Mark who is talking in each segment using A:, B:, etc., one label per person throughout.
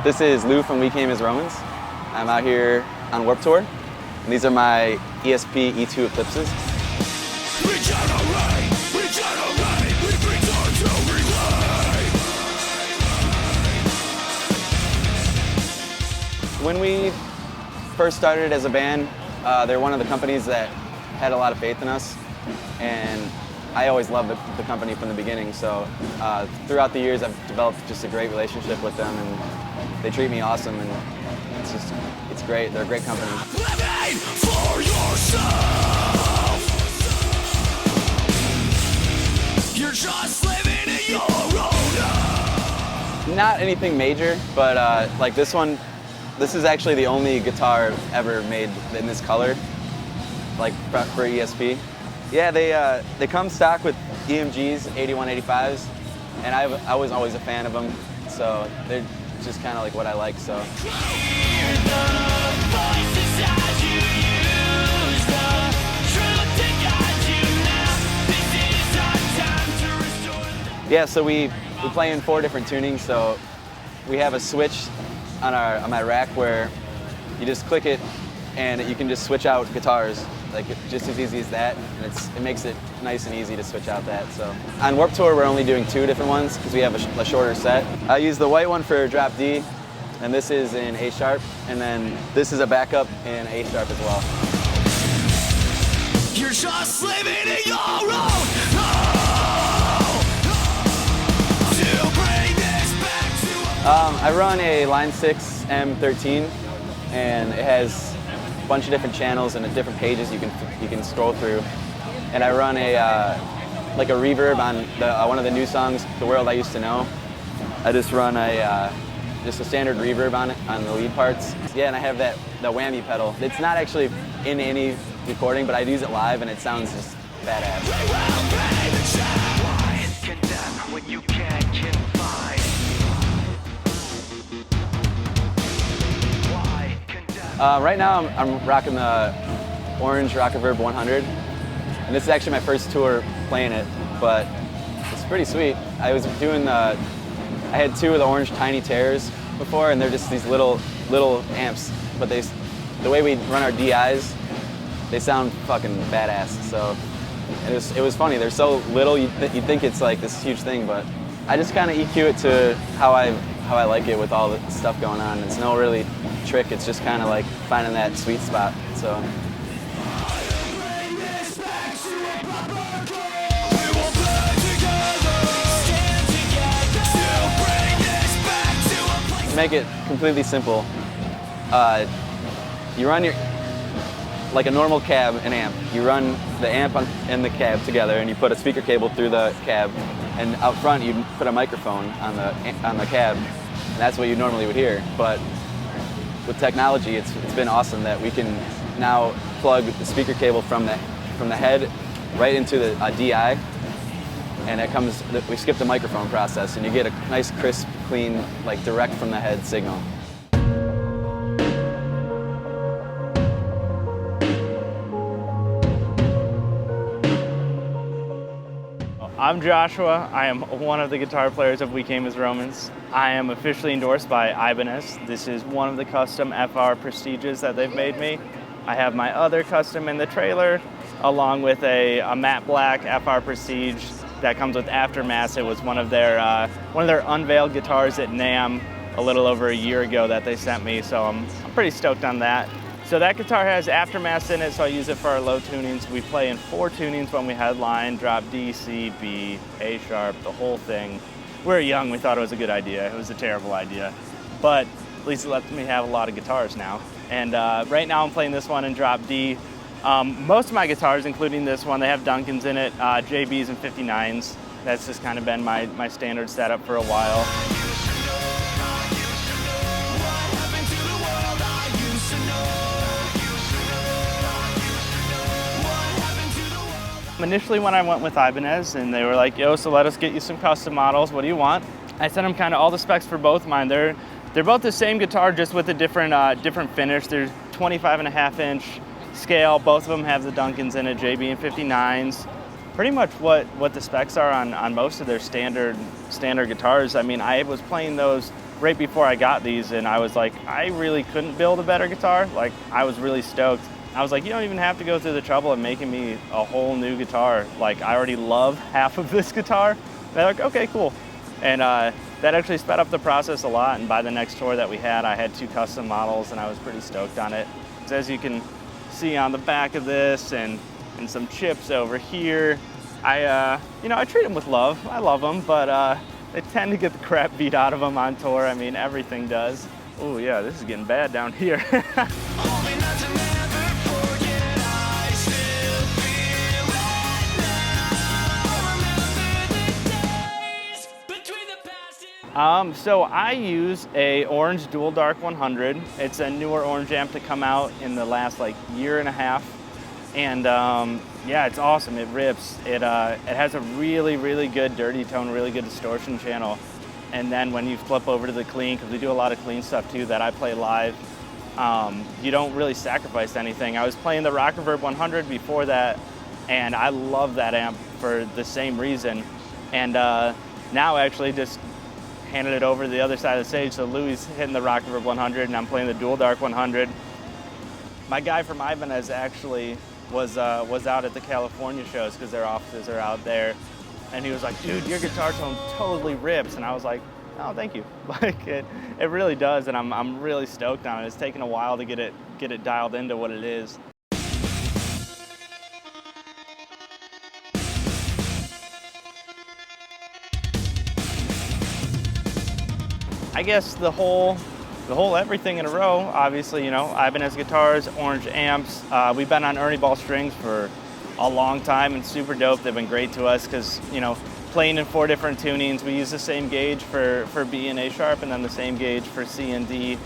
A: This is Lou from We Came as Romans. I'm out here on Warped Tour, and these are my ESP E-II Eclipses. When we first started as a band, they're one of the companies that had a lot of faith in us, and I always loved the company from the beginning, so throughout the years I've developed just a great relationship with them, and they treat me awesome, and it's great. They're a great company.
B: Living for yourself. You're just living in your own life.
A: Not anything major, but like this one, this is actually the only guitar ever made in this color, like for ESP. Yeah, they come stock with EMGs, 8185s, and I was always a fan of them, so they're just kind of like what I like, so. Yeah, so we play in 4 different tunings, so we have a switch on my rack where you just click it and you can just switch out guitars, like just as easy as that, and it makes it nice and easy to switch out that. So on Warped Tour we're only doing 2 different ones because we have a shorter set. I use the white one for drop D, and this is in A sharp, and then this is a backup in A sharp as well.
B: You're just living in your own.
A: I run a Line 6 M13, and it has a bunch of different channels and different pages you can scroll through. And I run like a reverb on one of the new songs, "The World I Used to Know." I just run just a standard reverb on it on the lead parts. Yeah, and I have the whammy pedal. It's not actually in any recording, but I use it live, and it sounds just badass. Right now I'm rocking the orange Rockaverb 100, and this is actually my first tour playing it, but it's pretty sweet. I was doing I had 2 of the orange Tiny Terrors before, and they're just these little amps, but the way we run our DIs, they sound fucking badass. So it was funny. They're so little, you'd think it's like this huge thing, but I just kind of EQ it to how I like it with all the stuff going on. It's no really trick, it's just kind of like finding that sweet spot. So. To make it completely simple, you run like a normal cab and amp. You run the amp and the cab together, and you put a speaker cable through the cab, and out front you put a microphone on the cab, and that's what you normally would hear. But with technology, it's been awesome that we can now plug the speaker cable from the head right into the DI, and we skip the microphone process, and you get a nice, crisp, clean, like direct from the head signal.
C: I'm Joshua. I am one of the guitar players of We Came as Romans. I am officially endorsed by Ibanez. This is one of the custom FR Prestiges that they've made me. I have my other custom in the trailer, along with a matte black FR Prestige that comes with Aftermath. It was one of their unveiled guitars at NAMM a little over a year ago that they sent me, so I'm pretty stoked on that. So that guitar has Aftermath in it, so I use it for our low tunings. We play in 4 tunings when we headline: drop D, C, B, A sharp, the whole thing. We were young, we thought it was a good idea. It was a terrible idea, but at least it lets me have a lot of guitars now. And right now I'm playing this one in drop D. Most of my guitars, including this one, they have Duncans in it, JBs and 59s. That's just kind of been my standard setup for a while. Initially when I went with Ibanez, and they were like, yo, so let us get you some custom models, what do you want? I sent them kind of all the specs for both mine. They're both the same guitar, just with a different finish. There's 25.5-inch scale. Both of them have the Duncans in it, JB and 59s. Pretty much what the specs are on most of their standard guitars. I mean, I was playing those right before I got these, and I was like, I really couldn't build a better guitar. Like, I was really stoked. I was like, you don't even have to go through the trouble of making me a whole new guitar. Like, I already love half of this guitar. And they're like, okay, cool. And that actually sped up the process a lot, and by the next tour that we had, I had 2 custom models, and I was pretty stoked on it. So as you can see on the back of this, and some chips over here, I treat them with love. I love them, but they tend to get the crap beat out of them on tour. I mean, everything does. Oh yeah, this is getting bad down here. So I use a orange dual dark 100. It's a newer orange amp to come out in the last like year and a half. And yeah, it's awesome. It rips. It has a really, really good dirty tone, really good distortion channel. And then when you flip over to the clean, because we do a lot of clean stuff too that I play live, you don't really sacrifice anything. I was playing the Rock Reverb 100 before that, and I love that amp for the same reason. And now actually just handed it over to the other side of the stage. So Louis hitting the Rock Reverb 100, and I'm playing the Dual Dark 100. My guy from Ibanez actually was out at the California shows because their offices are out there, and he was like, dude, your guitar tone totally rips. And I was like, oh, thank you. Like it really does, and I'm really stoked on it. It's taken a while to get it dialed into what it is. I guess the whole everything in a row, obviously, you know, Ibanez guitars, orange amps. We've been on Ernie Ball strings for a long time, and super dope. They've been great to us because, you know, playing in 4 different tunings, we use the same gauge for B and A sharp, and then the same gauge for C and D.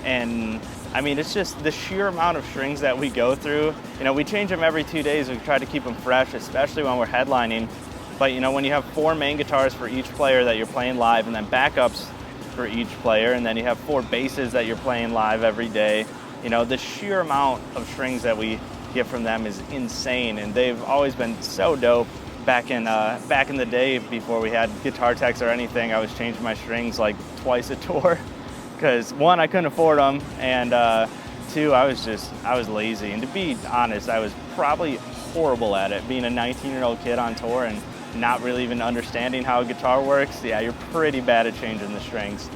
C: And I mean, it's just the sheer amount of strings that we go through. You know, we change them every 2 days. We try to keep them fresh, especially when we're headlining. But, you know, when you have 4 main guitars for each player that you're playing live, and then backups for each player, and then you have 4 basses that you're playing live every day. You know, the sheer amount of strings that we get from them is insane, and they've always been so dope. Back in the day, before we had guitar techs or anything, I was changing my strings like twice a tour because 1, I couldn't afford them, and 2, I was lazy. And to be honest, I was probably horrible at it, being a 19-year-old kid on tour and not really even understanding how a guitar works. Yeah, you're pretty bad at changing the strings.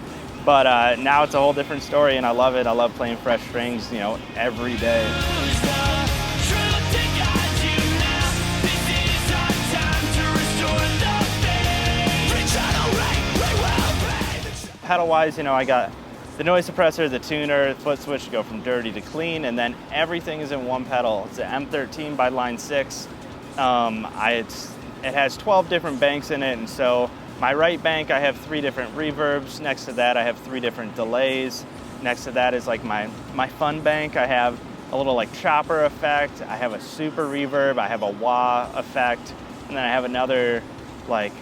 C: But now it's a whole different story, and I love it. I love playing fresh strings, you know, every day. Pedal-wise, you know, I got the noise suppressor, the tuner, the foot switch to go from dirty to clean, and then everything is in one pedal. It's an M13 by Line 6. It has 12 different banks in it, and so my right bank, I have 3 different reverbs. Next to that, I have 3 different delays. Next to that is like my fun bank. I have a little like chopper effect. I have a super reverb. I have a wah effect. And then I have another, like,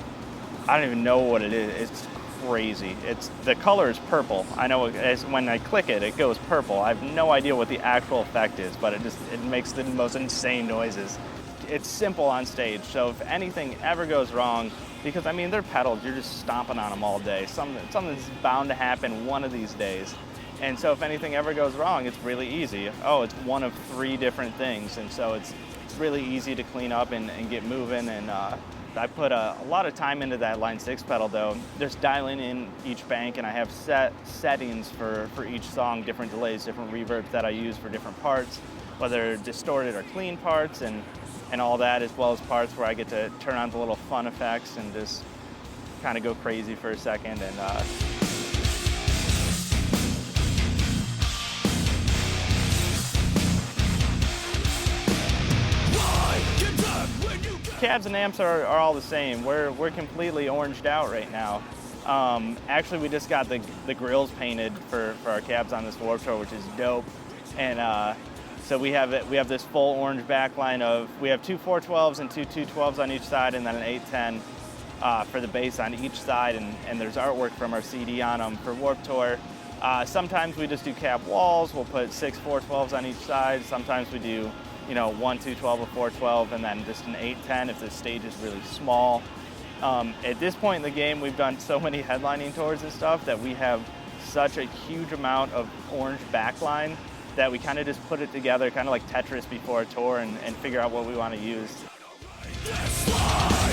C: I don't even know what it is. It's crazy. The color is purple. I know when I click it, it goes purple. I have no idea what the actual effect is, but it makes the most insane noises. It's simple on stage, so if anything ever goes wrong, because I mean, they're pedals, you're just stomping on them all day. Something's bound to happen one of these days. And so if anything ever goes wrong, it's really easy. Oh, it's one of 3 different things. And so it's really easy to clean up and get moving. And I put a lot of time into that Line 6 pedal though, just dialing in each bank, and I have settings for each song, different delays, different reverbs that I use for different parts, whether distorted or clean parts, and all that, as well as parts where I get to turn on the little fun effects and just kind of go crazy for a second. And cabs and amps are all the same. We're completely oranged out right now. Actually, we just got the grills painted for our cabs on this Warped Tour, which is dope. And so we have this full orange backline we have 2 412s and 2 212s on each side, and then an 810 for the bass on each side, and there's artwork from our CD on them for Warped Tour. Sometimes we just do cab walls. We'll put 6 412s on each side. Sometimes we do, you know, 1 212, a 412, and then just an 810 if the stage is really small. At this point in the game, we've done so many headlining tours and stuff that we have such a huge amount of orange backline that we kind of just put it together, kind of like Tetris before a tour, and figure out what we want to use.
B: This life